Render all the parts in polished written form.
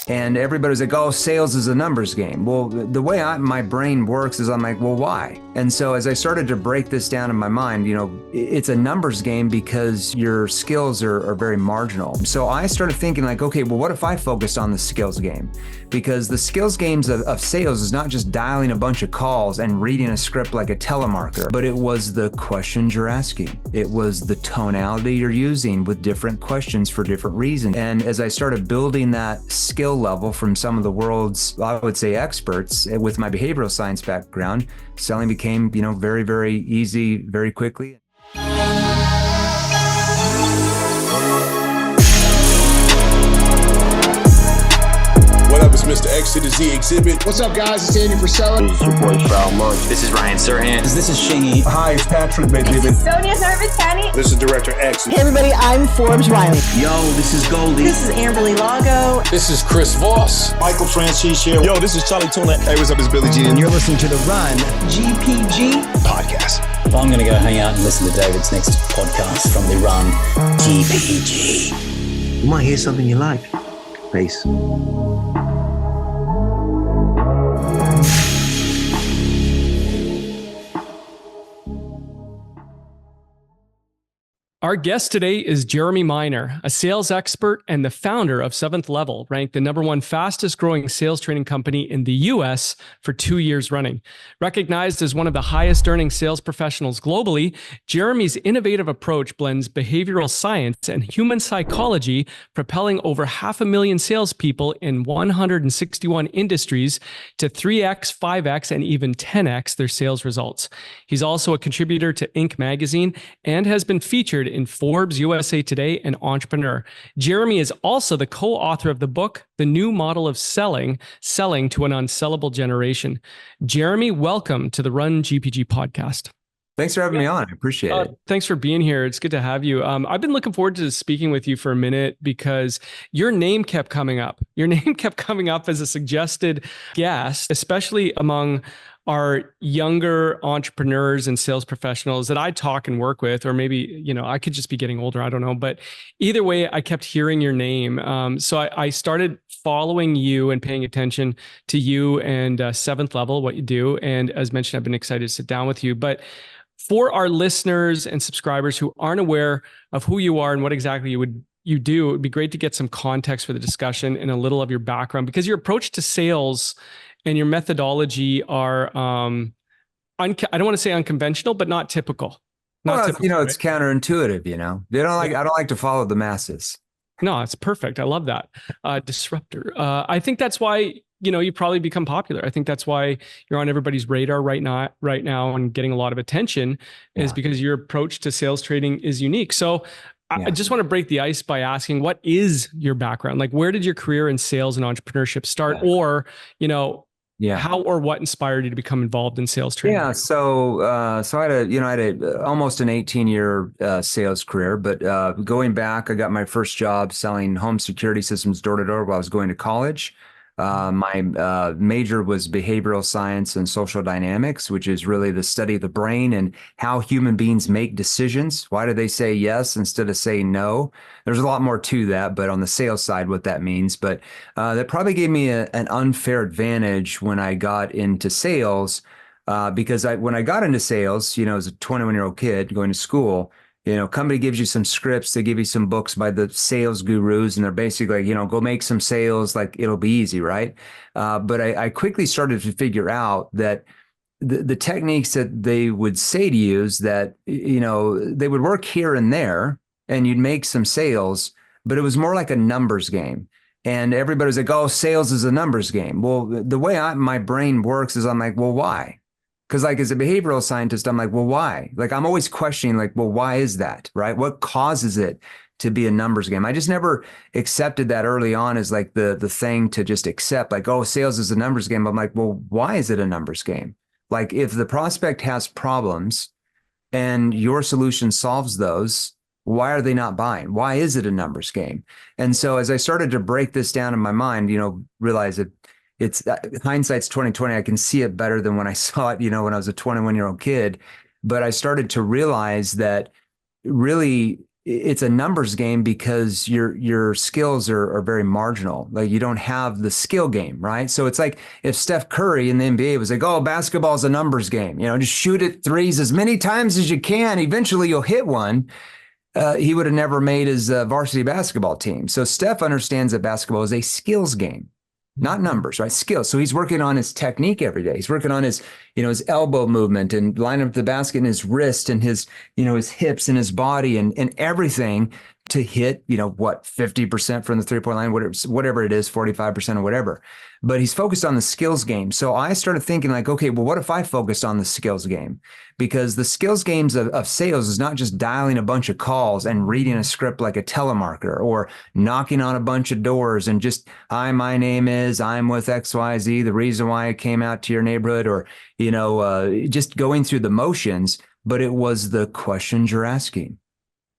And everybody's like, oh, sales is a numbers game. Well, the way my brain works is I'm like, well, why? And so as I started to break this down in my mind, it's a numbers game because your skills are very marginal. So I started thinking like, okay, well, what if I focused on the skills game? Because the skills games of sales is not just dialing a bunch of calls and reading a script like a telemarketer, but it was the questions you're asking. It was the tonality you're using with different questions for different reasons. And as I started building that skill level from some of the world's, I would say, experts with my behavioral science background, selling became, very, very easy, very quickly. What up, it's Mr. X to the Z Exhibit. What's up, guys? It's Andy Frisella. This is your boy, Foul Munch. This is Ryan Serhant. This is Shingy. Hi, it's Patrick This is Sonia Sarvatani. This is Director X. Hey, everybody, I'm Forbes Riley. Yo, this is Goldie. This is Amberly Lago. This is Chris Voss. Michael Francis here. Yo, this is Charlie Tuna. Hey, what's up? It's Billy G. And you're listening to the Run GpG podcast. Well, I'm going to go hang out and listen to David's next podcast from the Run GpG. You might hear something you like. Peace. Our guest today is Jeremy Miner, a sales expert and the founder of Seventh Level, ranked the #1 fastest growing sales training company in the US for 2 years running. Recognized as one of the highest earning sales professionals globally, Jeremy's innovative approach blends behavioral science and human psychology, propelling over 500,000 salespeople in 161 industries to 3x, 5x, and even 10x their sales results. He's also a contributor to Inc. magazine and has been featured in Forbes, USA Today, and Entrepreneur. Jeremy is also the co-author of the book, The New Model of Selling to an Unsellable Generation. Jeremy, welcome to the Run GpG podcast. Thanks for having me on. I appreciate it. Thanks for being here. It's good to have you. I've been looking forward to speaking with you for a minute because your name kept coming up. Your name kept coming up as a suggested guest, especially among our younger entrepreneurs and sales professionals that I talk and work with, or maybe, I could just be getting older. I don't know. But either way, I kept hearing your name. So I started following you and paying attention to you and Seventh Level, what you do. And as mentioned, I've been excited to sit down with you. But for our listeners and subscribers who aren't aware of who you are and what exactly you do, it would be great to get some context for the discussion and a little of your background, because your approach to sales and your methodology are, I don't want to say unconventional, but not typical. It's counterintuitive. I don't like to follow the masses. No, it's perfect. I love that. Disruptor. I think that's why, you probably become popular. I think that's why you're on everybody's radar right now and getting a lot of attention is because your approach to sales trading is unique. So I just want to break the ice by asking, what is your background? Like, where did your career in sales and entrepreneurship start? Or, how or what inspired you to become involved in sales training? Yeah, so I had almost an 18-year sales career, but going back, I got my first job selling home security systems door to door while I was going to college. My major was behavioral science and social dynamics, which is really the study of the brain and how human beings make decisions. Why do they say yes instead of saying no? There's a lot more to that, but on the sales side, what that means. But that probably gave me an unfair advantage when I got into sales, because when I got into sales, as a 21-year-old kid going to school, company gives you some scripts, they give you some books by the sales gurus, and they're basically like, go make some sales, like it'll be easy, right? But I quickly started to figure out that the techniques that they would say to you is that, they would work here and there and you'd make some sales, but it was more like a numbers game. And everybody's like, oh, sales is a numbers game. Well, the way my brain works is I'm like, well, why? Because as a behavioral scientist, I'm like, well, why? I'm always questioning, well, why is that, right? What causes it to be a numbers game? I just never accepted that early on as the thing to just accept, oh, sales is a numbers game. I'm like, well, why is it a numbers game? If the prospect has problems and your solution solves those, why are they not buying? Why is it a numbers game? And so as I started to break this down in my mind, realize that it's hindsight's 2020. I can see it better than when I saw it, when I was a 21-year-old kid. But I started to realize that really it's a numbers game because your skills are very marginal. Like you don't have the skill game, right? So it's like if Steph Curry in the NBA was like, oh, basketball is a numbers game, just shoot it threes as many times as you can. Eventually you'll hit one. He would have never made his varsity basketball team. So Steph understands that basketball is a skills game, not numbers, right? Skills. So he's working on his technique every day. He's working on his, his elbow movement and line up the basket in his wrist and his, his hips and his body and everything to hit, 50% from the 3-point line, whatever it is, 45% or whatever. But he's focused on the skills game. So I started thinking like, okay, well, what if I focused on the skills game? Because the skills games of sales is not just dialing a bunch of calls and reading a script like a telemarketer or knocking on a bunch of doors and just, hi, my name is, I'm with XYZ, the reason why I came out to your neighborhood, or, just going through the motions, but it was the questions you're asking.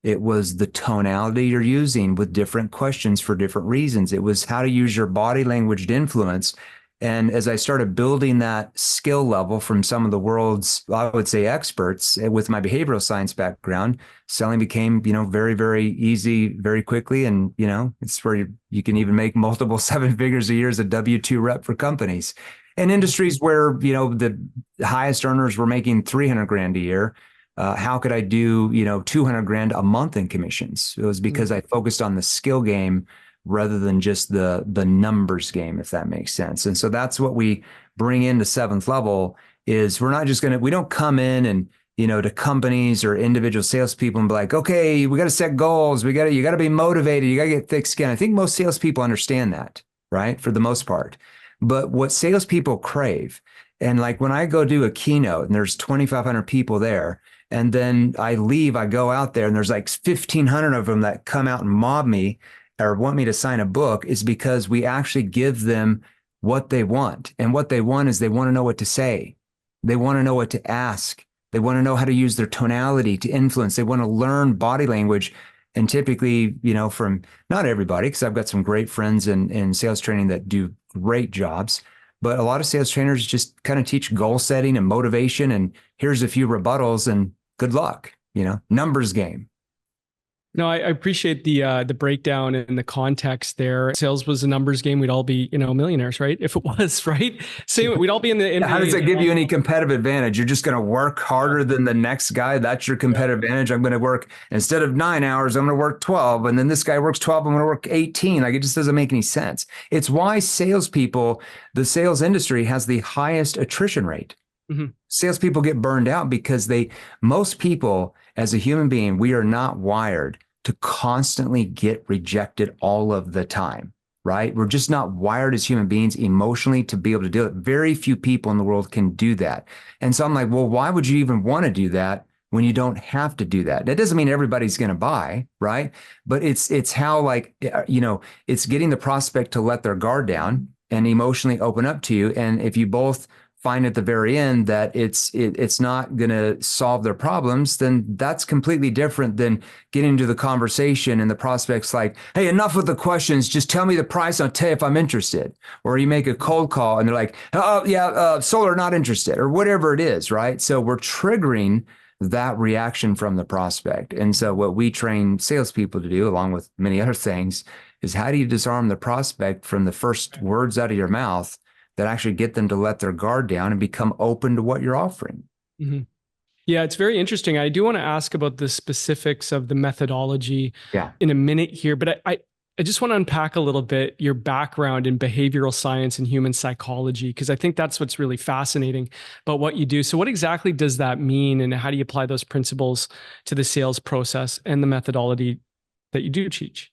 It was the tonality you're using with different questions for different reasons. It was how to use your body language to influence. And as I started building that skill level from some of the world's, I would say, experts with my behavioral science background, selling became, very, very easy, very quickly. And, it's where you can even make multiple 7 figures a year as a W-2 rep for companies. And industries where, the highest earners were making 300 grand a year. How could I do, 200 grand a month in commissions? It was because I focused on the skill game rather than just the numbers game, if that makes sense. And so that's what we bring into 7th level is we're not just we don't come in and, to companies or individual salespeople and be like, okay, we got to set goals. You got to be motivated. You got to get thick skin. I think most salespeople understand that, right? For the most part. But what salespeople crave, and like when I go do a keynote and there's 2,500 people there, and then I leave, I go out there and there's like 1,500 of them that come out and mob me or want me to sign a book, is because we actually give them what they want. And what they want is they want to know what to say. They want to know what to ask. They want to know how to use their tonality to influence. They want to learn body language. And typically, from not everybody, because I've got some great friends in sales training that do great jobs, but a lot of sales trainers just kind of teach goal setting and motivation. And here's a few rebuttals and good luck, numbers game. No, I appreciate the breakdown and the context there. Sales was a numbers game. We'd all be, millionaires, right? If it was, right? So we'd all be in the. How does that give you any competitive advantage? You're just going to work harder than the next guy. That's your competitive advantage. I'm going to work, instead of 9 hours, I'm going to work 12. And then this guy works 12. I'm going to work 18. Like, it just doesn't make any sense. It's why salespeople, the sales industry has the highest attrition rate. Mm-hmm. Salespeople get burned out because most people as a human being, we are not wired to constantly get rejected all of the time, right? We're just not wired as human beings emotionally to be able to do it. Very few people in the world can do that. And so I'm like, well, why would you even want to do that when you don't have to do that? That doesn't mean everybody's going to buy, right? But it's how, like, it's getting the prospect to let their guard down and emotionally open up to you. And if you both find at the very end that it's not going to solve their problems, then that's completely different than getting into the conversation and the prospect's like, hey, enough with the questions. Just tell me the price. I'll tell you if I'm interested. Or you make a cold call and they're like, oh yeah, solar, not interested, or whatever it is, right? So we're triggering that reaction from the prospect. And so what we train salespeople to do, along with many other things, is how do you disarm the prospect from the first words out of your mouth that actually get them to let their guard down and become open to what you're offering. Mm-hmm. Yeah, it's very interesting. I do want to ask about the specifics of the methodology in a minute here, but I just want to unpack a little bit your background in behavioral science and human psychology, because I think that's what's really fascinating about what you do. So what exactly does that mean, and how do you apply those principles to the sales process and the methodology that you do teach?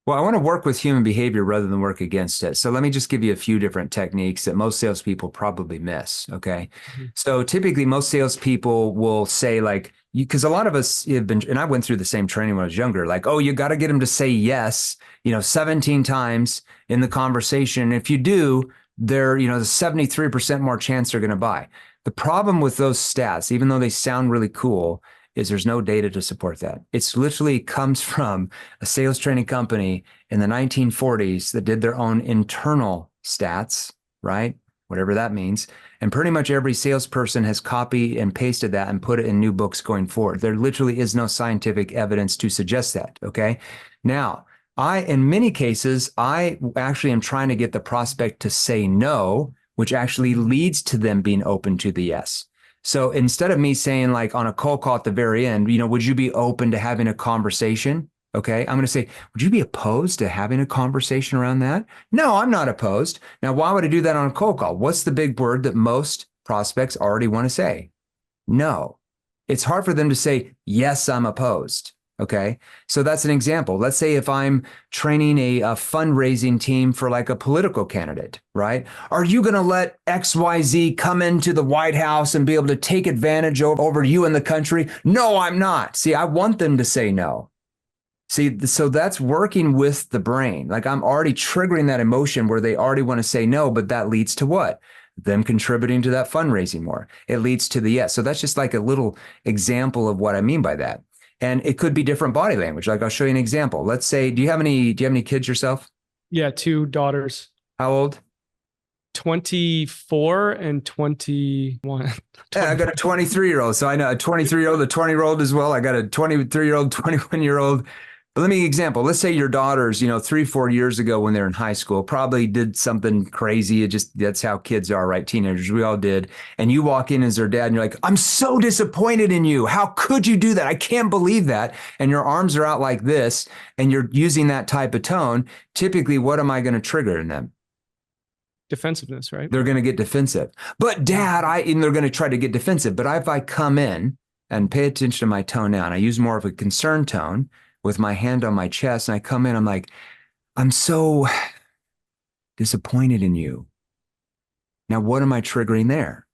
Well, I want to work with human behavior rather than work against it. So let me just give you a few different techniques that most salespeople probably miss, okay? Mm-hmm. So typically most salespeople will say, like, because a lot of us have been, and I went through the same training when I was younger, like, oh, you got to get them to say yes, 17 times in the conversation. If you do, they're, the 73% more chance they're going to buy. The problem with those stats, even though they sound really cool, is there's no data to support that. It's literally comes from a sales training company in the 1940s that did their own internal stats, right? whatever that means. And pretty much every salesperson has copied and pasted that and put it in new books going forward. There literally is no scientific evidence to suggest that. Okay. Now, in many cases, I actually am trying to get the prospect to say no, which actually leads to them being open to the yes. So instead of me saying like on a cold call at the very end, would you be open to having a conversation? Okay. I'm going to say, would you be opposed to having a conversation around that? No, I'm not opposed. Now, why would I do that on a cold call? What's the big word that most prospects already want to say? No. It's hard for them to say, yes, I'm opposed. Okay. So that's an example. Let's say if I'm training a fundraising team for like a political candidate, right? Are you going to let XYZ come into the White House and be able to take advantage over you and the country? No, I'm not. See, I want them to say no. See, so that's working with the brain. Like I'm already triggering that emotion where they already want to say no, but that leads to what? Them contributing to that fundraising more. It leads to the yes. So that's just like a little example of what I mean by that. And it could be different body language. Like I'll show you an example. Let's say, do you have any kids yourself? Yeah, 2 daughters. How old? 24 and 21. Yeah, I got a 23-year-old. So I know a 23-year-old, a 20-year-old as well. I got a 23-year-old, 21-year-old. But let me example. Let's say your daughters, 3-4 years ago when they're in high school, probably did something crazy. That's how kids are, right? Teenagers, we all did. And you walk in as their dad and you're like, I'm so disappointed in you. How could you do that? I can't believe that. And your arms are out like this and you're using that type of tone. Typically, what am I going to trigger in them? Defensiveness, right? They're going to get defensive. But dad, and they're going to try to get defensive. But if I come in and pay attention to my tone now, and I use more of a concerned tone, with my hand on my chest, and I come in, I'm like, I'm so disappointed in you. Now, what am I triggering there?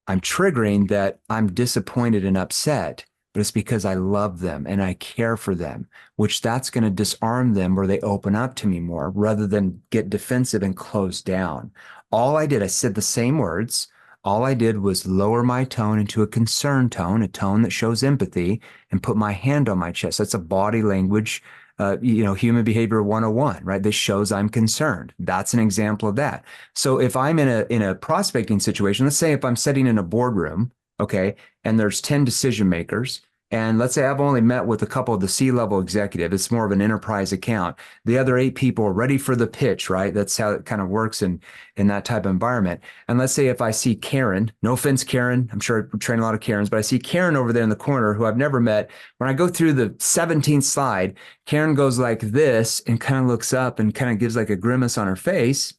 I'm triggering that I'm disappointed and upset, but it's because I love them and I care for them, which that's going to disarm them where they open up to me more rather than get defensive and close down. I said the same words. All I did was lower my tone into a concerned tone, a tone that shows empathy, and put my hand on my chest. That's a body language, human behavior 101, right? This shows I'm concerned. That's an example of that. So if I'm in a prospecting situation, let's say if I'm sitting in a boardroom, okay, and there's 10 decision makers, and let's say I've only met with a couple of the C-level executives, it's more of an enterprise account. The other 8 people are ready for the pitch, right? That's how it kind of works in that type of environment. And let's say if I see Karen, no offense, Karen, I'm sure I train a lot of Karens, but I see Karen over there in the corner who I've never met. When I go through the 17th slide, Karen goes like this and kind of looks up and kind of gives like a grimace on her face.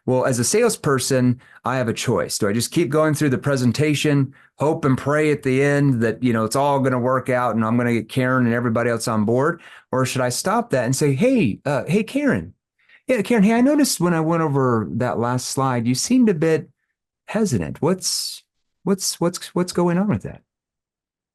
Well, as a salesperson, I have a choice. Do I just keep going through the presentation, hope and pray at the end that, it's all going to work out and I'm going to get Karen and everybody else on board? Or should I stop that and say, hey, Karen. Yeah, Karen, hey, I noticed when I went over that last slide, you seemed a bit hesitant. What's going on with that?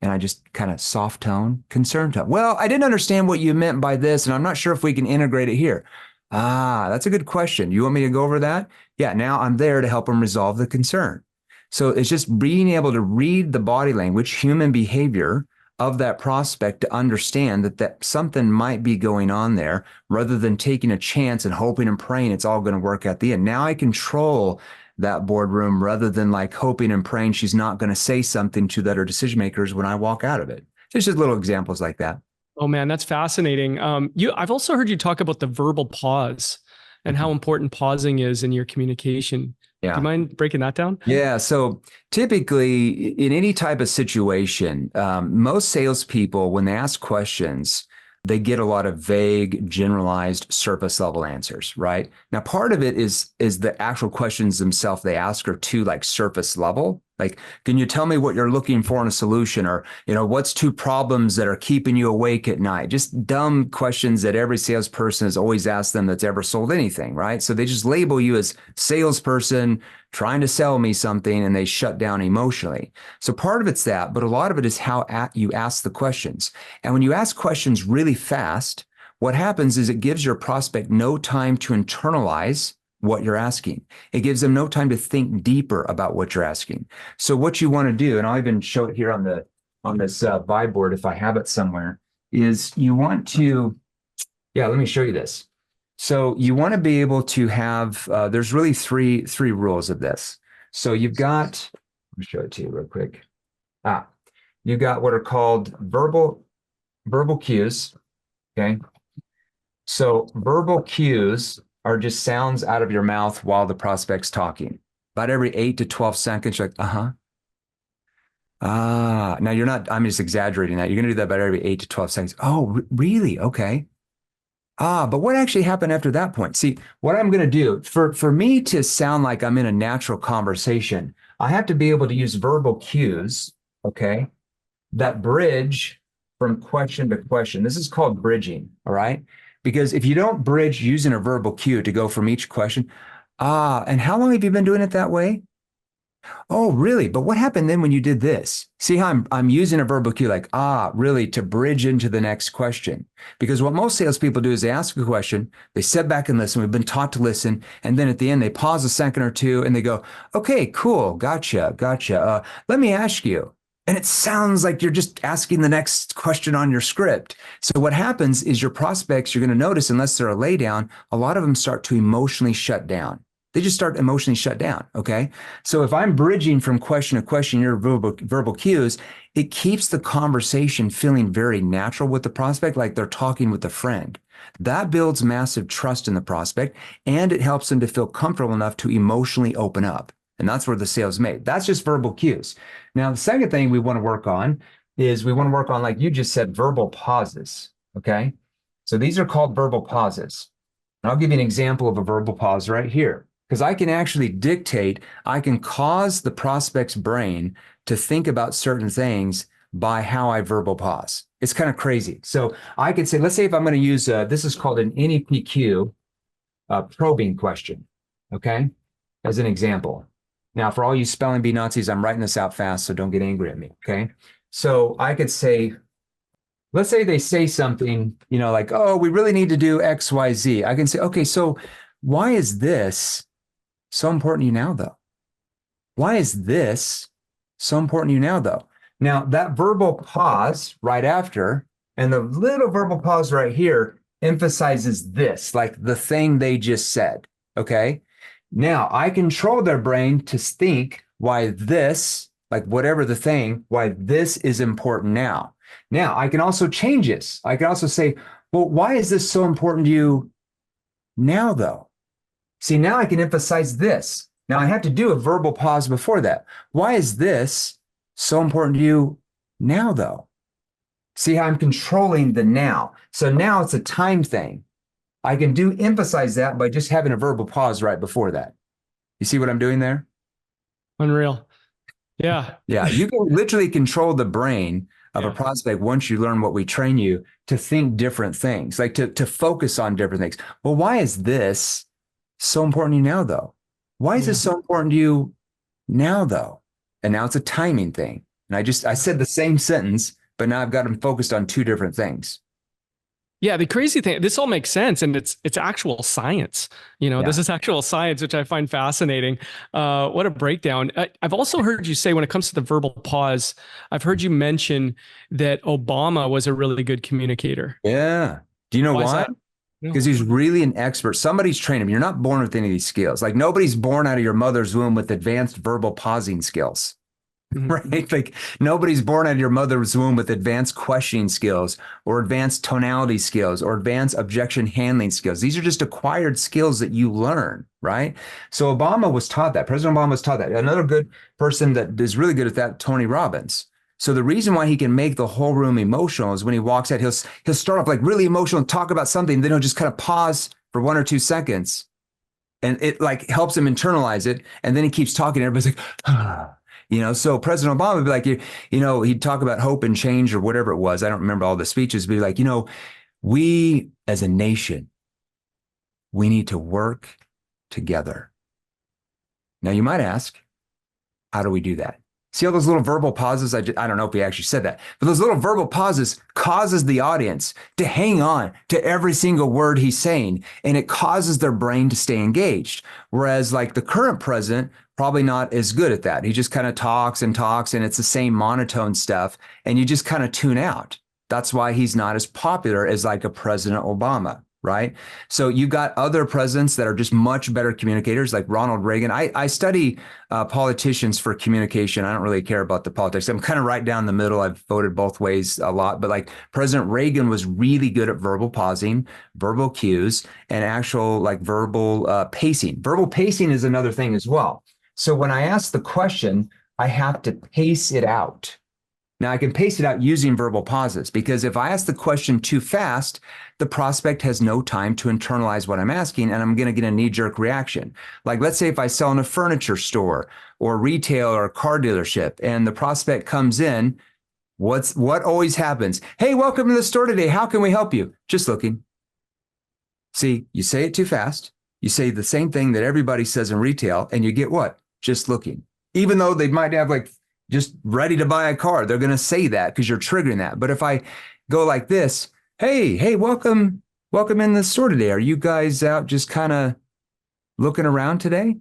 And I just kind of soft tone, concerned tone. Well, I didn't understand what you meant by this, and I'm not sure if we can integrate it here. That's a good question. You want me to go over that? Yeah, now I'm there to help them resolve the concern. So it's just being able to read the body language, human behavior of that prospect to understand that something might be going on there rather than taking a chance and hoping and praying it's all going to work at the end. Now I control that boardroom rather than like hoping and praying she's not going to say something to the other decision makers when I walk out of it. There's just little examples like that. Oh man, that's fascinating. I've also heard you talk about the verbal pause and how important pausing is in your communication. Yeah. Do you mind breaking that down? Yeah. So typically in any type of situation, most salespeople, when they ask questions, they get a lot of vague, generalized, surface level answers, right? Now, part of it is the actual questions themselves they ask are too like surface level. Like, can you tell me what you're looking for in a solution? Or, what's 2 problems that are keeping you awake at night? Just dumb questions that every salesperson has always asked them that's ever sold anything, right? So they just label you as salesperson trying to sell me something and they shut down emotionally. So part of it's that, but a lot of it is how you ask the questions. And when you ask questions really fast, what happens is it gives your prospect no time to internalize what you're asking. It gives them no time to think deeper about what you're asking. So what you want to do, and I'll even show it here on this vibe board if I have it somewhere, is you want to, let me show you this. So you want to be able to have, there's really three rules of this. So you've got, let me show it to you real quick. You've got what are called verbal cues. Okay. So verbal cues are just sounds out of your mouth while the prospect's talking. About every 8 to 12 seconds, you're like, uh-huh. Now you're not, I'm just exaggerating that. You're going to do that about every 8 to 12 seconds. Oh, really? Okay. But what actually happened after that point? See, what I'm going to do for me to sound like I'm in a natural conversation, I have to be able to use verbal cues, okay, that bridge from question to question. This is called bridging, all right? Because if you don't bridge using a verbal cue to go from each question, and how long have you been doing it that way? Oh, really? But what happened then when you did this? See how I'm using a verbal cue like, really, to bridge into the next question. Because what most salespeople do is they ask a question, they sit back and listen. We've been taught to listen. And then at the end, they pause a second or two and they go, okay, cool. Gotcha. Let me ask you. And it sounds like you're just asking the next question on your script. So what happens is your prospects, you're going to notice, unless they're a lay down, a lot of them start to emotionally shut down. They just start emotionally shut down, okay? So if I'm bridging from question to question, your verbal cues, it keeps the conversation feeling very natural with the prospect, like they're talking with a friend. That builds massive trust in the prospect, and it helps them to feel comfortable enough to emotionally open up. And that's where the sale's made. That's just verbal cues. Now, the second thing we want to work on is like you just said, verbal pauses, okay? So these are called verbal pauses. And I'll give you an example of a verbal pause right here. Because I can actually dictate, I can cause the prospect's brain to think about certain things by how I verbal pause. It's kind of crazy. So I could say, let's say if I'm going to use, this is called an NEPQ probing question, okay, as an example. Now, for all you spelling bee Nazis, I'm writing this out fast, so don't get angry at me, okay? So I could say, let's say they say something, like, oh, we really need to do X, Y, Z. I can say, okay, so why is this so important to you now, though? Why is this so important to you now, though? Now, that verbal pause right after, and the little verbal pause right here emphasizes this, like the thing they just said, okay? Now, I control their brain to think why this, like whatever the thing, why this is important now. Now, I can also change this. I can also say, well, why is this so important to you now, though? See, now I can emphasize this. Now I have to do a verbal pause before that. Why is this so important to you now, though? See how I'm controlling the now. So now it's a time thing. I can emphasize that by just having a verbal pause right before that. You see what I'm doing there? Unreal. Yeah. Yeah. You can literally control the brain of a prospect once you learn what we train you to think different things, like to focus on different things. Well, why is this so important to you now, though? Why is this so important to you now, though? And now it's a timing thing. And I said the same sentence, but now I've got them focused on two different things. Yeah, the crazy thing, this all makes sense, and it's actual science. This is actual science, which I find fascinating. What a breakdown. I've also heard you say, when it comes to the verbal pause, I've heard you mention that Obama was a really good communicator. Yeah. Do you know why? Because he's really an expert. Somebody's trained him. You're not born with any of these skills. Like nobody's born out of your mother's womb with advanced verbal pausing skills, right? Like nobody's born out of your mother's womb with advanced questioning skills or advanced tonality skills or advanced objection handling skills. These are just acquired skills that you learn, right? So Obama was taught that. President Obama was taught that. Another good person that is really good at that, Tony Robbins. So the reason why he can make the whole room emotional is when he walks out, he'll start off like really emotional and talk about something. Then he'll just kind of pause for 1 or 2 seconds, and it like helps him internalize it. And then he keeps talking. Everybody's like, So President Obama would be like, he'd talk about hope and change or whatever it was. I don't remember all the speeches, but like, we as a nation, we need to work together. Now you might ask, how do we do that? See all those little verbal pauses? I don't know if he actually said that, but those little verbal pauses causes the audience to hang on to every single word he's saying, and it causes their brain to stay engaged. Whereas like the current president, probably not as good at that. He just kind of talks and talks, and it's the same monotone stuff, and you just kind of tune out. That's why he's not as popular as like a President Obama. right? So you've got other presidents that are just much better communicators, like Ronald Reagan. I study politicians for communication. I don't really care about the politics. I'm kind of right down the middle. I've voted both ways a lot, but like President Reagan was really good at verbal pausing, verbal cues, and actual like verbal pacing. Verbal pacing is another thing as well. So when I ask the question, I have to pace it out. Now, I can pace it out using verbal pauses, because if I ask the question too fast, the prospect has no time to internalize what I'm asking, and I'm going to get a knee-jerk reaction. Like, let's say if I sell in a furniture store or retail or a car dealership, and the prospect comes in, what always happens? Hey, welcome to the store today. How can we help you? Just looking. See, you say it too fast. You say the same thing that everybody says in retail, and you get what? Just looking. Even though they might have like just ready to buy a car, they're going to say that because you're triggering that. But if I go like this, hey, welcome in the store today. Are you guys out just kind of looking around today?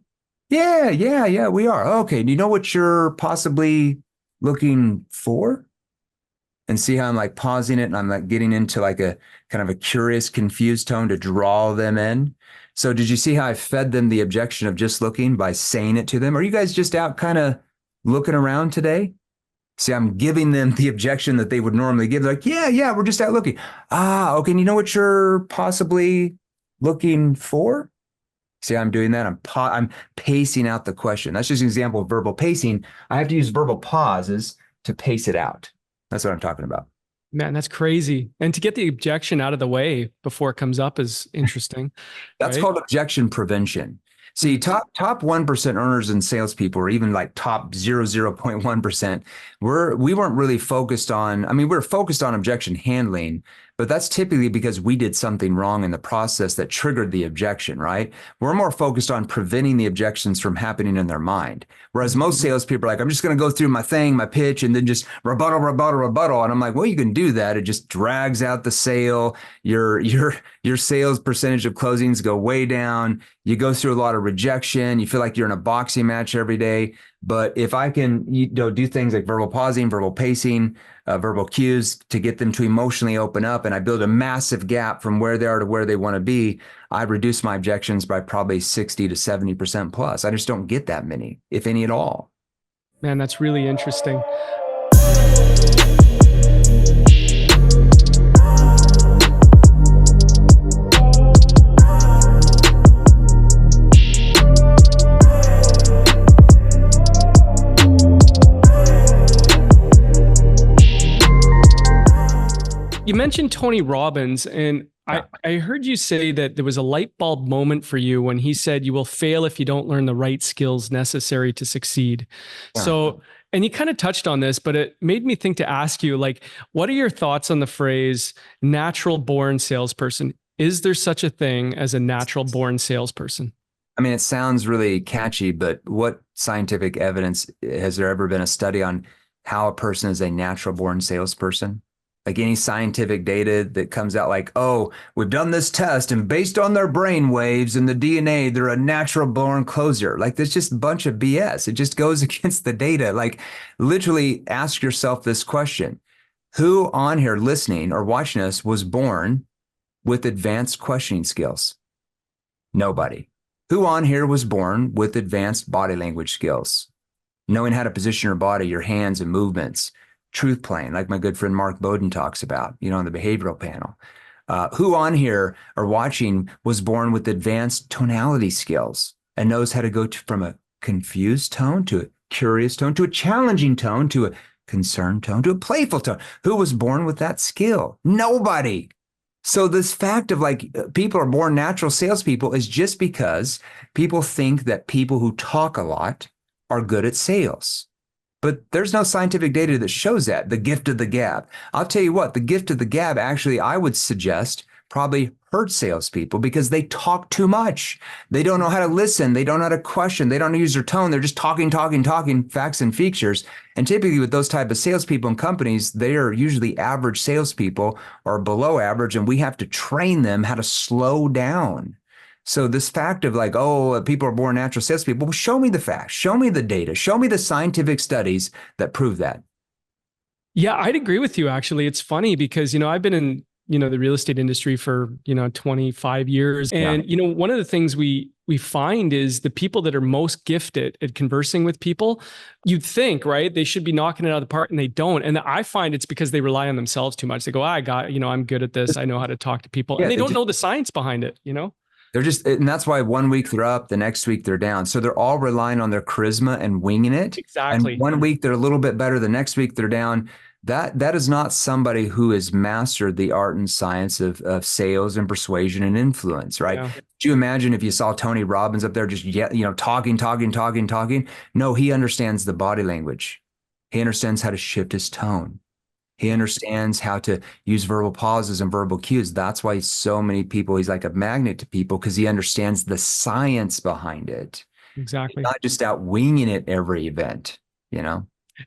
Yeah, we are. Okay. Do you know what you're possibly looking for? And see how I'm like pausing it, and I'm like getting into like a kind of a curious, confused tone to draw them in. So did you see how I fed them the objection of just looking by saying it to them? Are you guys just out kind of looking around today? See, I'm giving them the objection that they would normally give. They're like, yeah, we're just out looking. Okay. And you know what you're possibly looking for? See, I'm doing that. I'm pacing out the question. That's just an example of verbal pacing. I have to use verbal pauses to pace it out. That's what I'm talking about. Man, that's crazy. And to get the objection out of the way before it comes up is interesting. That's called objection prevention. See, top 1% earners and salespeople, or even like top 0.1%, we weren't really focused on, I mean, we're focused on objection handling, but that's typically because we did something wrong in the process that triggered the objection, right? We're more focused on preventing the objections from happening in their mind. Whereas most salespeople are like, I'm just going to go through my thing, my pitch, and then just rebuttal. And I'm like, well, you can do that. It just drags out the sale. Your sales percentage of closings go way down. You go through a lot of rejection. You feel like you're in a boxing match every day. But if I can do things like verbal pausing, verbal pacing, verbal cues to get them to emotionally open up, and I build a massive gap from where they are to where they want to be, I reduce my objections by probably 60 to 70% plus. I just don't get that many, if any at all. Man, that's really interesting. You mentioned Tony Robbins, and I heard you say that there was a light bulb moment for you when he said you will fail if you don't learn the right skills necessary to succeed. Yeah. So, and you kind of touched on this, but it made me think to ask you, like, what are your thoughts on the phrase natural born salesperson? Is there such a thing as a natural born salesperson? I mean, it sounds really catchy, but what scientific evidence has there ever been a study on how a person is a natural born salesperson? Like any scientific data that comes out like, oh, we've done this test and based on their brain waves and the DNA, they're a natural born closer. Like that's just a bunch of BS. It just goes against the data. Like literally ask yourself this question. Who on here listening or watching us was born with advanced questioning skills? Nobody. Who on here was born with advanced body language skills? Knowing how to position your body, your hands and movements. Truth playing, like my good friend Mark Bowden talks about, on the behavioral panel. Who on here or watching was born with advanced tonality skills and knows how to go from a confused tone to a curious tone to a challenging tone to a concerned tone to a playful tone? Who was born with that skill? Nobody. So this fact of like people are born natural salespeople is just because people think that people who talk a lot are good at sales. But there's no scientific data that shows that, the gift of the gab. I'll tell you what, the gift of the gab actually, I would suggest, probably hurts salespeople because they talk too much. They don't know how to listen. They don't know how to question. They don't use their tone. They're just talking, facts and features. And typically with those type of salespeople in companies, they are usually average salespeople or below average, and we have to train them how to slow down. So this fact of like, oh, people are born natural salespeople, well, show me the facts, show me the data, show me the scientific studies that prove that. Yeah, I'd agree with you, actually. It's funny because, I've been in the real estate industry for, 25 years. And, one of the things we find is the people that are most gifted at conversing with people, you'd think, right, they should be knocking it out of the park, and they don't. And I find it's because they rely on themselves too much. They go, I'm good at this. I know how to talk to people. And they don't know the science behind it, They're just, and that's why one week they're up, the next week they're down. So they're all relying on their charisma and winging it. Exactly. And one week they're a little bit better, the next week they're down. That is not somebody who has mastered the art and science of sales and persuasion and influence, right? Yeah. Do you imagine if you saw Tony Robbins up there just talking? No, he understands the body language. He understands how to shift his tone. He understands how to use verbal pauses and verbal cues. That's why so many people, he's like a magnet to people, because he understands the science behind it. Exactly. Not just out winging it every event,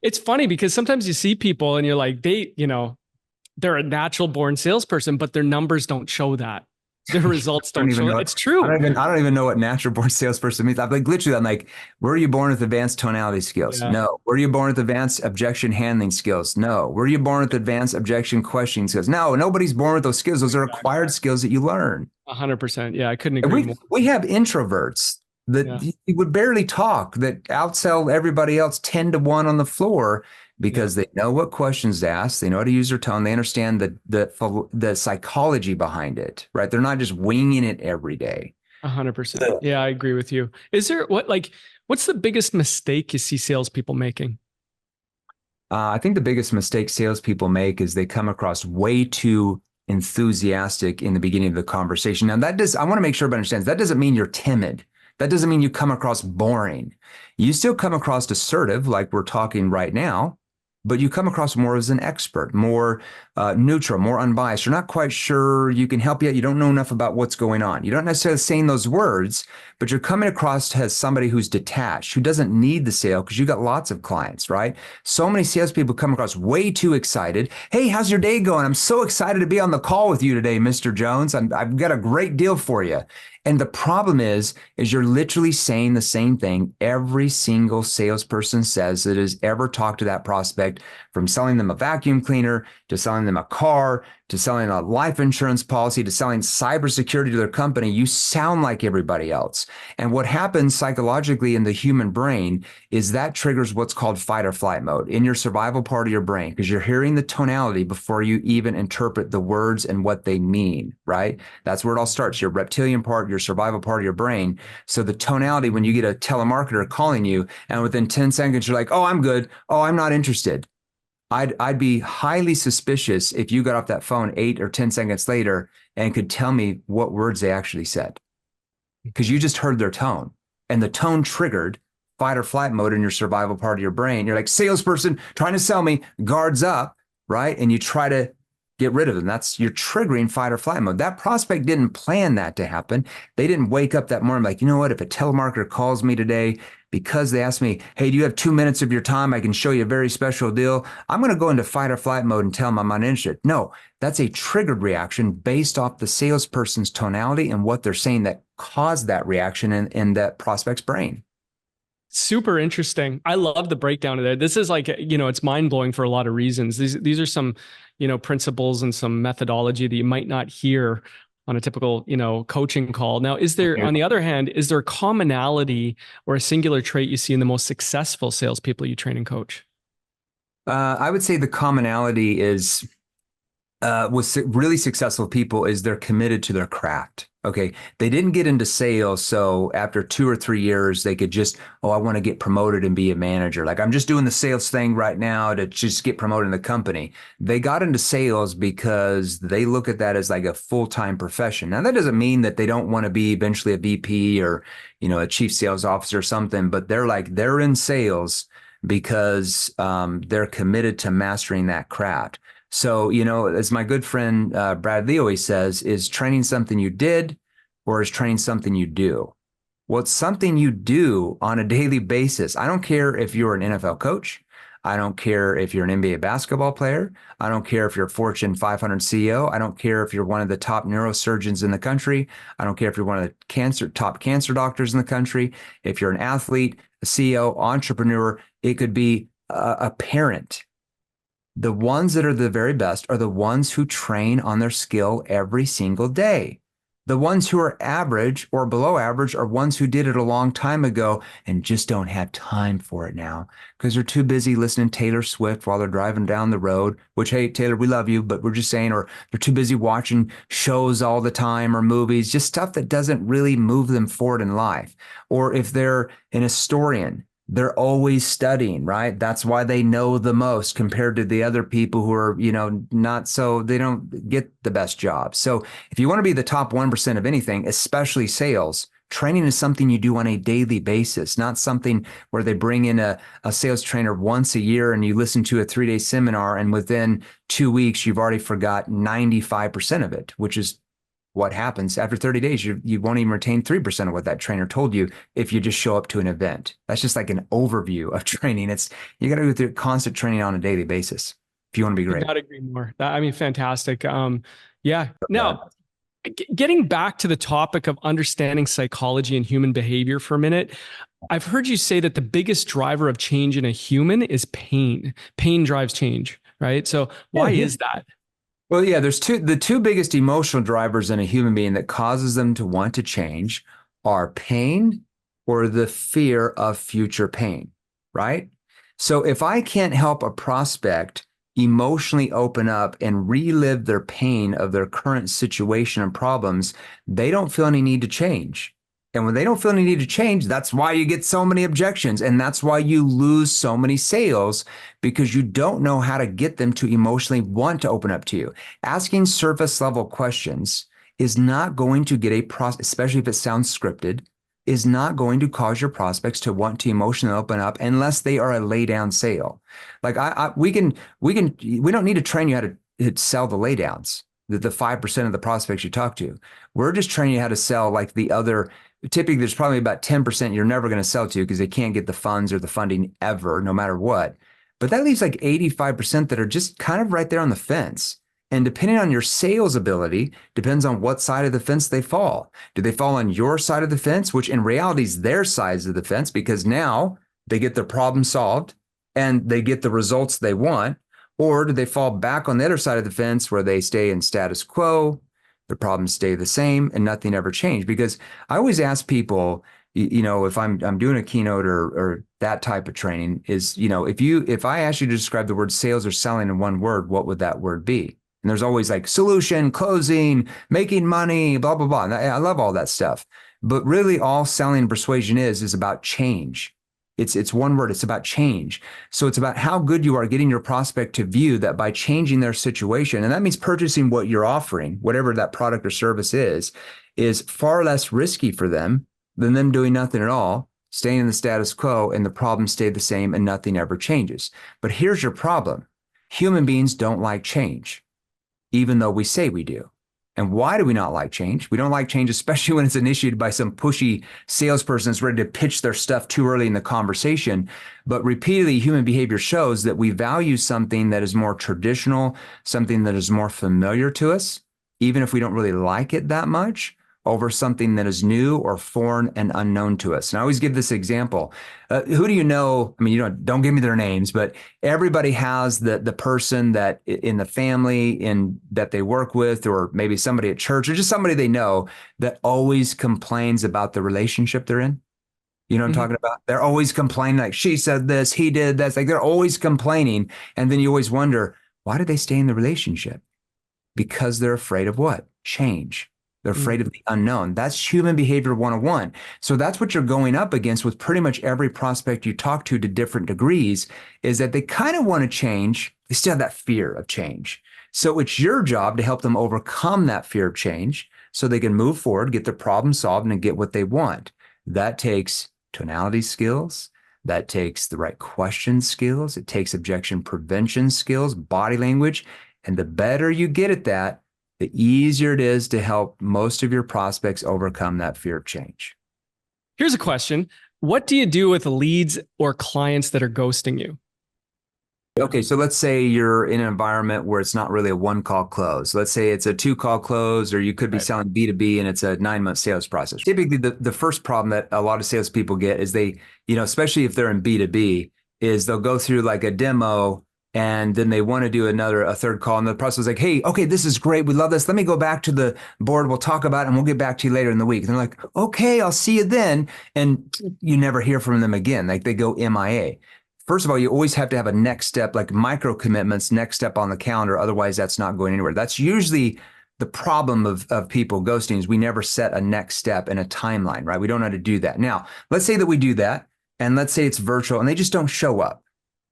It's funny because sometimes you see people and you're like, they're a natural born salesperson, but their numbers don't show that. Their results don't show that. It's true. I don't even know what natural born salesperson means. I'm like, were you born with advanced tonality skills? Yeah. No. Were you born with advanced objection handling skills? No. Were you born with advanced objection questioning skills? No, nobody's born with those skills. Those are acquired skills that you learn. 100%. Yeah, I couldn't agree more. We have introverts that you would barely talk, that outsell everybody else 10-1 on the floor, because they know what questions to ask. They know how to use their tone. They understand the psychology behind it, right? They're not just winging it every day. 100%. Yeah, I agree with you. Is there what's the biggest mistake you see salespeople making? I think the biggest mistake salespeople make is they come across way too enthusiastic in the beginning of the conversation. Now I want to make sure everybody understands, that doesn't mean you're timid. That doesn't mean you come across boring. You still come across assertive, like we're talking right now, but you come across more as an expert, more neutral, more unbiased. You're not quite sure you can help yet. You don't know enough about what's going on. You don't necessarily saying those words, but you're coming across as somebody who's detached, who doesn't need the sale because you got lots of clients, right? So many salespeople come across way too excited. Hey, how's your day going? I'm so excited to be on the call with you today, Mr. Jones. I've got a great deal for you. And the problem is you're literally saying the same thing every single salesperson says that has ever talked to that prospect, from selling them a vacuum cleaner to selling them a car to selling a life insurance policy to selling cybersecurity to their company. You sound like everybody else. And what happens psychologically in the human brain is that triggers what's called fight or flight mode in your survival part of your brain, because you're hearing the tonality before you even interpret the words and what they mean, right? That's where it all starts, your reptilian part, your survival part of your brain. So the tonality, when you get a telemarketer calling you and within 10 seconds, you're like, oh, I'm good. Oh, I'm not interested. I'd be highly suspicious if you got off that phone 8 or 10 seconds later and could tell me what words they actually said, because you just heard their tone, and the tone triggered fight or flight mode in your survival part of your brain. You're like, salesperson trying to sell me, guards up, right? And you try to get rid of them. You're triggering fight or flight mode. That prospect didn't plan that to happen. They didn't wake up that morning like, you know what, if a telemarketer calls me today because they asked me, hey, do you have 2 minutes of your time? I can show you a very special deal. I'm going to go into fight or flight mode and tell them I'm not interested. No, that's a triggered reaction based off the salesperson's tonality and what they're saying that caused that reaction in that prospect's brain. Super interesting. I love the breakdown of that. This is like, it's mind blowing for a lot of reasons. These are some, principles and some methodology that you might not hear on a typical, coaching call. Now, on the other hand, is there a commonality or a singular trait you see in the most successful salespeople you train and coach? I would say the commonality is with really successful people is they're committed to their craft. Okay. They didn't get into sales, so after 2 or 3 years, they could just, I want to get promoted and be a manager. Like, I'm just doing the sales thing right now to just get promoted in the company. They got into sales because they look at that as like a full-time profession. Now, that doesn't mean that they don't want to be eventually a VP or, a chief sales officer or something, but they're in sales because they're committed to mastering that craft. So, as my good friend Brad Lee always says, is training something you did or is training something you do? Well, it's something you do on a daily basis. I don't care if you're an NFL coach. I don't care if you're an NBA basketball player. I don't care if you're a Fortune 500 CEO. I don't care if you're one of the top neurosurgeons in the country. I don't care if you're one of the top cancer doctors in the country. If you're an athlete, a CEO, entrepreneur, it could be a parent. The ones that are the very best are the ones who train on their skill every single day. The ones who are average or below average are ones who did it a long time ago and just don't have time for it now because they're too busy listening to Taylor Swift while they're driving down the road, which, hey, Taylor, we love you, but we're just saying, or they're too busy watching shows all the time or movies, just stuff that doesn't really move them forward in life. Or if they're an historian, they're always studying, right? That's why they know the most compared to the other people who are, not so, they don't get the best jobs. So if you want to be the top 1% of anything, especially sales, training is something you do on a daily basis, not something where they bring in a sales trainer once a year and you listen to a 3-day seminar and within 2 weeks, you've already forgot 95% of it, which is what happens after 30 days. You won't even retain 3% of what that trainer told you if you just show up to an event. That's just like an overview of training. You got to go through constant training on a daily basis if you want to be great. I gotta agree more. Fantastic. Yeah. Now, getting back to the topic of understanding psychology and human behavior for a minute, I've heard you say that the biggest driver of change in a human is pain. Pain drives change, right? So why is that? Well, yeah, the two biggest emotional drivers in a human being that causes them to want to change are pain or the fear of future pain, right? So if I can't help a prospect emotionally open up and relive their pain of their current situation and problems, they don't feel any need to change. And when they don't feel any need to change, that's why you get so many objections. And that's why you lose so many sales, because you don't know how to get them to emotionally want to open up to you. Asking surface level questions is not going to get especially if it sounds scripted, is not going to cause your prospects to want to emotionally open up unless they are a lay down sale. Like we don't need to train you how to sell the lay downs, the 5% of the prospects you talk to. We're just training you how to sell like the other. Typically, there's probably about 10% you're never going to sell to because they can't get the funds or the funding ever, no matter what. But that leaves like 85% that are just kind of right there on the fence. And depending on your sales ability, depends on what side of the fence they fall. Do they fall on your side of the fence, which in reality is their side of the fence because now they get their problem solved and they get the results they want? Or do they fall back on the other side of the fence where they stay in status quo? The problems stay the same and nothing ever changed. Because I always ask people, if I'm doing a keynote or that type of training is, if I ask you to describe the word sales or selling in one word, what would that word be? And there's always like solution, closing, making money, blah, blah, blah. And I love all that stuff. But really all selling and persuasion is about change. It's one word. It's about change. So it's about how good you are getting your prospect to view that by changing their situation, and that means purchasing what you're offering, whatever that product or service is far less risky for them than them doing nothing at all, staying in the status quo, and the problems stay the same and nothing ever changes. But here's your problem. Human beings don't like change, even though we say we do. And why do we not like change? We don't like change, especially when it's initiated by some pushy salesperson that's ready to pitch their stuff too early in the conversation. But repeatedly, human behavior shows that we value something that is more traditional, something that is more familiar to us, even if we don't really like it that much, over something that is new or foreign and unknown to us. And I always give this example. Who do you know? I mean, don't give me their names, but everybody has the person that in the family that they work with, or maybe somebody at church, or just somebody they know that always complains about the relationship they're in. You know what I'm talking about? They're always complaining, like she said this, he did this. Like they're always complaining. And then you always wonder, why do they stay in the relationship? Because they're afraid of what? Change. They're afraid of the unknown. That's human behavior 101. So that's what you're going up against with pretty much every prospect you talk to different degrees, is that they kind of want to change. They still have that fear of change. So it's your job to help them overcome that fear of change so they can move forward, get their problem solved, and get what they want. That takes tonality skills. That takes the right question skills. It takes objection prevention skills, body language. And the better you get at that, the easier it is to help most of your prospects overcome that fear of change. Here's a question. What do you do with leads or clients that are ghosting you? Okay, so let's say you're in an environment where it's not really a one-call close. Let's say it's a two-call close, or you could be selling B2B and it's a 9-month sales process. Typically, the first problem that a lot of salespeople get is they, especially if they're in B2B, is they'll go through like a demo And then they want to do a third call. And the prospect is like, hey, okay, this is great. We love this. Let me go back to the board. We'll talk about it and we'll get back to you later in the week. And they're like, okay, I'll see you then. And you never hear from them again. Like they go MIA. First of all, you always have to have a next step, like micro commitments, next step on the calendar. Otherwise, that's not going anywhere. That's usually the problem of people ghosting is we never set a next step and a timeline, right? We don't know how to do that. Now, let's say that we do that. And let's say it's virtual and they just don't show up.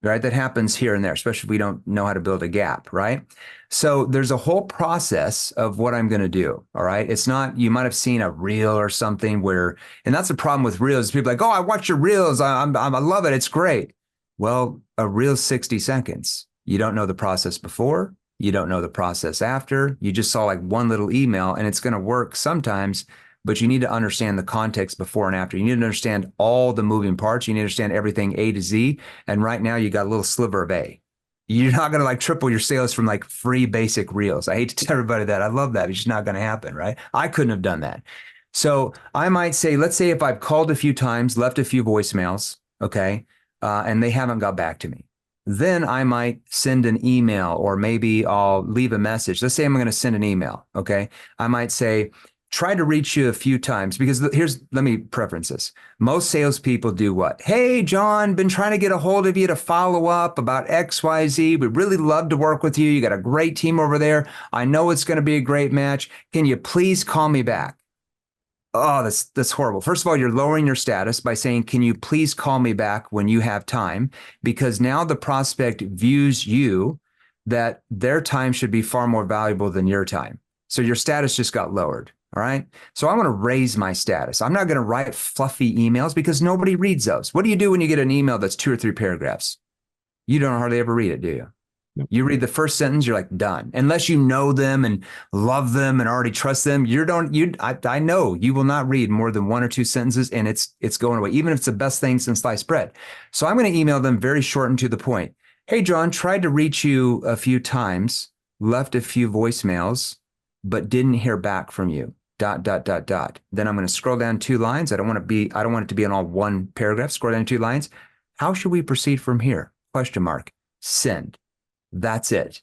Right? That happens here and there, especially if we don't know how to build a gap, right? So there's a whole process of what I'm going to do. All right. It's not, you might have seen a reel or something where, and that's the problem with reels. People are like, oh, I watch your reels. I love it. It's great. Well, a reel's 60 seconds. You don't know the process before. You don't know the process after. You just saw like one little email and it's going to work sometimes, but you need to understand the context before and after. You need to understand all the moving parts. You need to understand everything A to Z. And right now you got a little sliver of A. You're not going to like triple your sales from like free basic reels. I hate to tell everybody that. I love that. It's just not going to happen, right? I couldn't have done that. So I might say, let's say if I've called a few times, left a few voicemails, okay, and they haven't got back to me. Then I might send an email or maybe I'll leave a message. Let's say I'm going to send an email, okay? I might say, try to reach you a few times because let me preference this. Most salespeople do what? Hey, John, been trying to get a hold of you to follow up about XYZ. We'd really love to work with you. You got a great team over there. I know it's going to be a great match. Can you please call me back? Oh, that's horrible. First of all, you're lowering your status by saying, can you please call me back when you have time? Because now the prospect views you that their time should be far more valuable than your time. So your status just got lowered. All right. So I want to raise my status. I'm not going to write fluffy emails because nobody reads those. What do you do when you get an email that's 2 or 3 paragraphs? You don't hardly ever read it, do you? Nope. You read the first sentence, you're like done. Unless you know them and love them and already trust them, I know you will not read more than 1 or 2 sentences and it's going away, even if it's the best thing since sliced bread. So I'm going to email them very short and to the point. Hey, John, tried to reach you a few times, left a few voicemails, but didn't hear back from you. ... Then I'm going to scroll down 2 lines. I don't want it to be in all one paragraph. Scroll down 2 lines. How should we proceed from here? ? Send. That's it.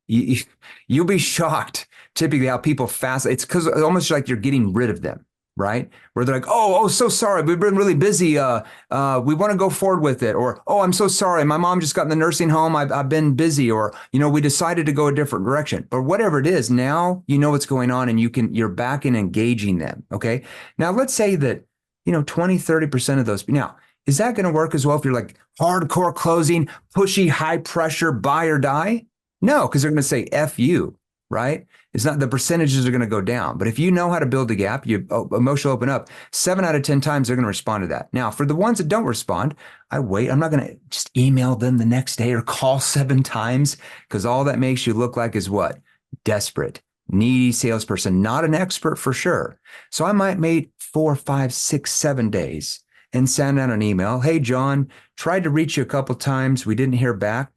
You'll be shocked typically how people fast. It's because it's almost like you're getting rid of them, right? Where they're like, oh, so sorry. We've been really busy. We want to go forward with it. Or, oh, I'm so sorry. My mom just got in the nursing home. I've been busy. Or, we decided to go a different direction. But whatever it is, now you know what's going on and you're back in engaging them. Okay. Now let's say that, 20, 30% of those. Now, is that going to work as well if you're like hardcore closing, pushy, high pressure, buy or die? No, because they're going to say F you, right? It's not, the percentages are going to go down. But if you know how to build a gap, you emotional open up, 7 out of 10 times they're going to respond to that. Now, for the ones that don't respond, I wait. I'm not going to just email them the next day or call 7 times because all that makes you look like is what? Desperate, needy salesperson, not an expert for sure. So I might wait 4, 5, 6, 7 days and send out an email. Hey, John, tried to reach you a couple times. We didn't hear back, ...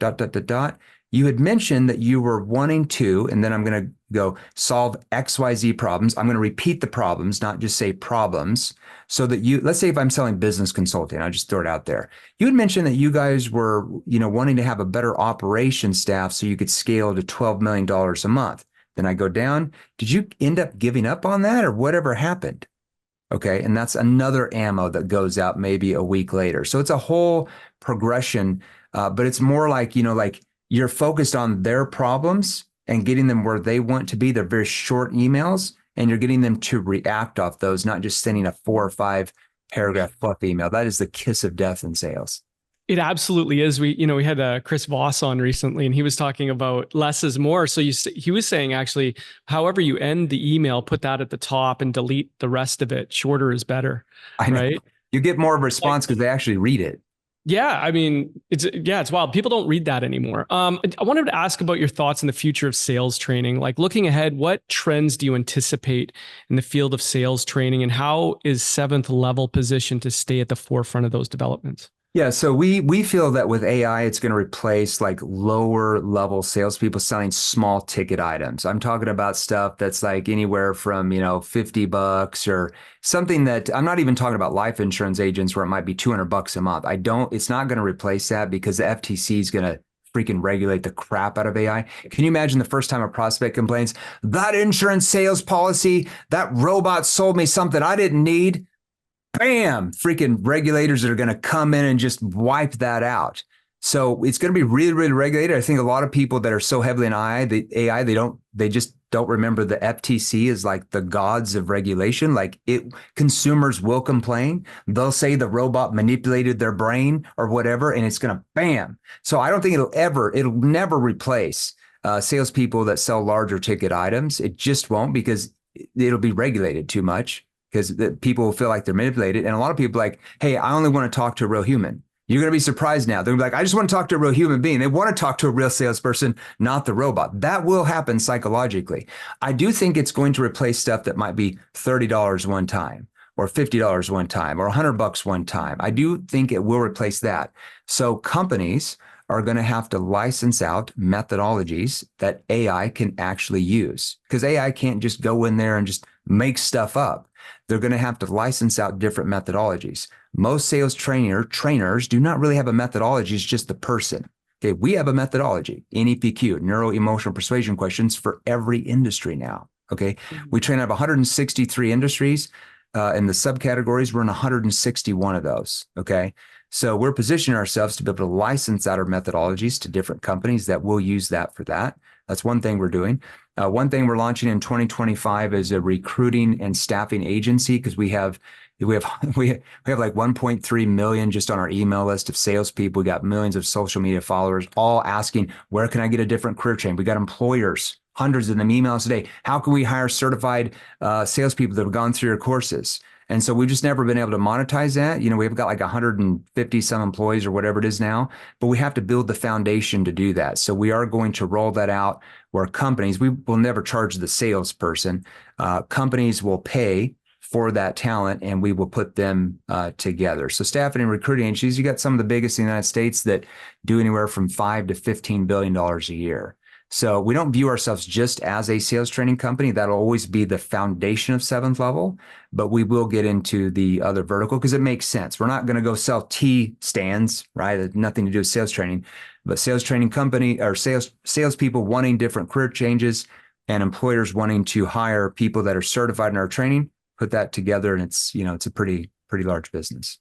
You had mentioned that you were wanting to, and then I'm going to go solve XYZ problems. I'm going to repeat the problems, not just say problems, so that let's say if I'm selling business consulting, I'll just throw it out there. You had mentioned that you guys were, wanting to have a better operation staff so you could scale to $12 million a month. Then I go down. Did you end up giving up on that or whatever happened? Okay. And that's another ammo that goes out maybe a week later. So it's a whole progression, but it's more like, you're focused on their problems and getting them where they want to be. They're very short emails and you're getting them to react off those, not just sending a 4 or 5 paragraph fluff email. That is the kiss of death in sales. It absolutely is. We had Chris Voss on recently, and he was talking about less is more. So he was saying actually, however you end the email, put that at the top and delete the rest of it. Shorter is better, right? You get more of a response because they actually read it. Yeah, I mean, it's wild. People don't read that anymore. I wanted to ask about your thoughts on the future of sales training. Like looking ahead, what trends do you anticipate in the field of sales training, and how is 7th Level positioned to stay at the forefront of those developments? Yeah, so we feel that with AI, it's going to replace like lower level salespeople selling small ticket items. I'm talking about stuff that's like anywhere from, $50 or something that I'm not even talking about life insurance agents where it might be $200 a month. It's not going to replace that because the FTC is going to freaking regulate the crap out of AI. Can you imagine the first time a prospect complains, that insurance sales policy, that robot sold me something I didn't need? Bam, freaking regulators that are going to come in and just wipe that out. So it's going to be really, really regulated. I think a lot of people that are so heavily in AI, they just don't remember the FTC is like the gods of regulation. Like consumers will complain. They'll say the robot manipulated their brain or whatever, and it's going to bam. So I don't think it'll never replace salespeople that sell larger ticket items. It just won't, because it'll be regulated too much, because people will feel like they're manipulated. And a lot of people are like, hey, I only want to talk to a real human. You're going to be surprised now. They're like, I just want to talk to a real human being. They want to talk to a real salesperson, not the robot. That will happen psychologically. I do think it's going to replace stuff that might be $30 one time or $50 one time or $100 one time. I do think it will replace that. So companies are going to have to license out methodologies that AI can actually use, because AI can't just go in there and just make stuff up. They're going to have to license out different methodologies. Most sales trainers do not really have a methodology. It's just the person. Okay, we have a methodology, NEPQ, neuro emotional persuasion questions, for every industry now. Okay, we train out of 163 industries. In the subcategories, we're in 161 of those. Okay, so we're positioning ourselves to be able to license out our methodologies to different companies that will use that for that. That's one thing we're doing. One thing we're launching in 2025 is a recruiting and staffing agency, because we have like 1.3 million just on our email list of salespeople. We got millions of social media followers, all asking, where can I get a different career change? We got employers, hundreds of them email us today. How can we hire certified salespeople that have gone through your courses? And so we've just never been able to monetize that. We've got like 150 some employees or whatever it is now, but we have to build the foundation to do that. So we are going to roll that out where companies, we will never charge the salesperson. Companies will pay for that talent, and we will put them together. So staffing and recruiting agencies, you got some of the biggest in the United States that do anywhere from $5 to $15 billion a year. So we don't view ourselves just as a sales training company. That'll always be the foundation of seventh level, but we will get into the other vertical because it makes sense. We're not going to go sell tea stands, right? It has nothing to do with sales training, but sales training company or salespeople wanting different career changes and employers wanting to hire people that are certified in our training, put that together. And it's a pretty large business.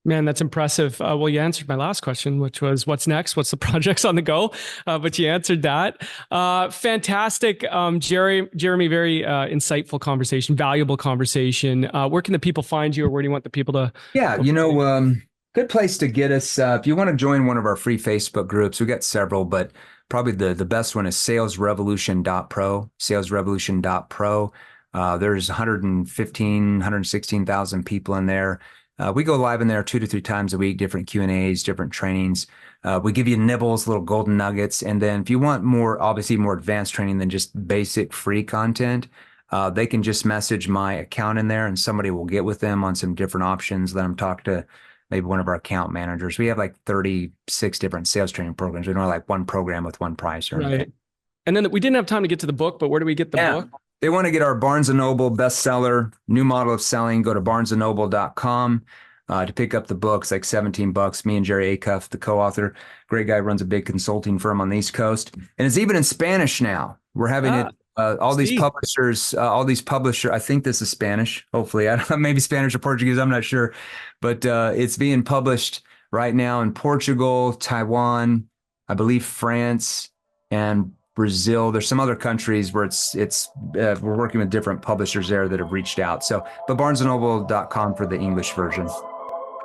Man, that's impressive. Well, you answered my last question, which was what's next? What's the projects on the go? But you answered that. Fantastic. Jeremy, very insightful conversation, valuable conversation. Where can the people find you, or where do you want the people to? Yeah, good place to get us. If you want to join one of our free Facebook groups, we got several, but probably the best one is salesrevolution.pro, salesrevolution.pro. There's 116,000 people in there. We go live in there 2 to 3 times a week, different Q&As, different trainings. We give you nibbles, little golden nuggets. And then if you want more advanced training than just basic free content, they can just message my account in there and somebody will get with them on some different options. Let them talk to maybe one of our account managers. We have like 36 different sales training programs. We don't have like one program with one price or anything. And then we didn't have time to get to the book, but where do we get the book? They want to get our Barnes & Noble bestseller, New Model of Selling, go to barnesandnoble.com to pick up the book. It's like $17. Me and Jerry Acuff, the co-author, great guy, runs a big consulting firm on the East Coast. And it's even in Spanish now. We're having it, these publishers, I think this is Spanish, hopefully. I don't know, maybe Spanish or Portuguese, I'm not sure. But it's being published right now in Portugal, Taiwan, I believe France, and Brazil. There's some other countries where we're working with different publishers there that have reached out. So, but barnesandnoble.com for the English version.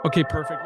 Okay, perfect.